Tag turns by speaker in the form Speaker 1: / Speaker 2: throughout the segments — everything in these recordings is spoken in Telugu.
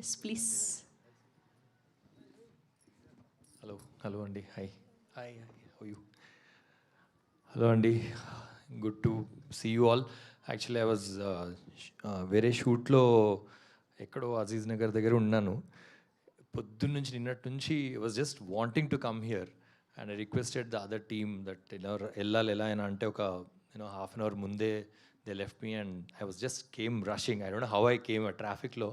Speaker 1: Yes please.
Speaker 2: హలో అండి. Hi hi how you? Hello అండి, good to see you all. Actually I was వేరే షూట్లో ఎక్కడో అజీజ్ నగర్ దగ్గర ఉన్నాను. పొద్దున్న నుంచి నిన్నటి నుంచి was just wanting to come here and I requested the other team that వెళ్ళాలి ఎలా అయినా అంటే ఒక హాఫ్ అన్ అవర్ ముందే they left me and I was just came rushing. I don't know how I came ఆ ట్రాఫిక్లో,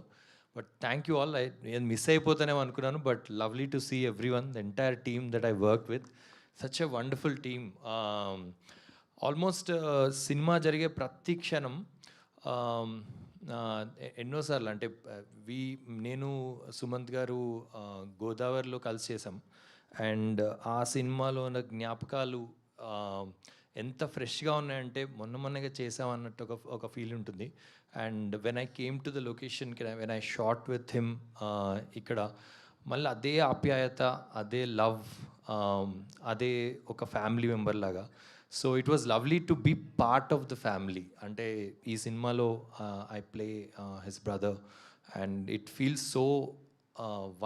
Speaker 2: బట్ థ్యాంక్ యూ ఆల్. నేను మిస్ అయిపోతానేమో అనుకున్నాను, but lovely to see everyone, the entire team that I work with. Such a wonderful team. Almost cinema జరిగే ప్రతి క్షణం ఎన్నోసార్లు అంటే నేను సుమంత్ గారు గోదావరిలో కలిసి చేసాం. అండ్ ఆ సినిమాలో ఉన్న జ్ఞాపకాలు ఎంత ఫ్రెష్గా ఉన్నాయంటే మొన్నగా చేసామన్నట్టు ఒక ఫీల్ ఉంటుంది. And when I came to the లొకేషన్కి, when I shot with him ఇక్కడ, మళ్ళీ అదే ఆప్యాయత, అదే లవ్, అదే ఒక ఫ్యామిలీ మెంబర్ లాగా. So it was lovely to be part of the family. అంటే ఈ సినిమాలో I play his brother and it feels so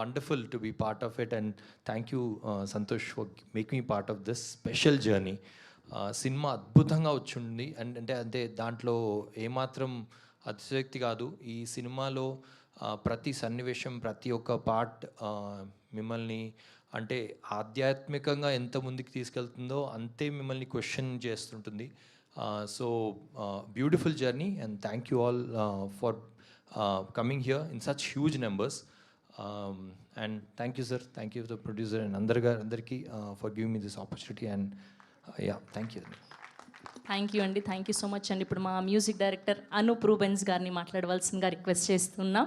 Speaker 2: wonderful to be part of it. And thank you Santosh for making me part of this special journey. Cinema అద్భుతంగా వచ్చింది. అండ్ అంటే దాంట్లో ఏమాత్రం అతిశయోక్తి కాదు. ఈ సినిమాలో ప్రతి సన్నివేశం, ప్రతి ఒక్క పార్ట్ మిమ్మల్ని అంటే ఆధ్యాత్మికంగా ఎంత ముందుకు తీసుకెళ్తుందో అంతే మిమ్మల్ని క్వశ్చన్ చేస్తుంటుంది. So beautiful journey and thank you all for coming here in such huge numbers. And thank you sir, thank you the producer and అందరికీ for giving me this opportunity. And thank you.
Speaker 1: Thank you అండి, థ్యాంక్ యూ సో మచ్ అండి. ఇప్పుడు మా మ్యూజిక్ డైరెక్టర్ అనూప్ రూబెన్స్ గారిని మాట్లాడవలసిందిగా రిక్వెస్ట్ చేస్తున్నాం.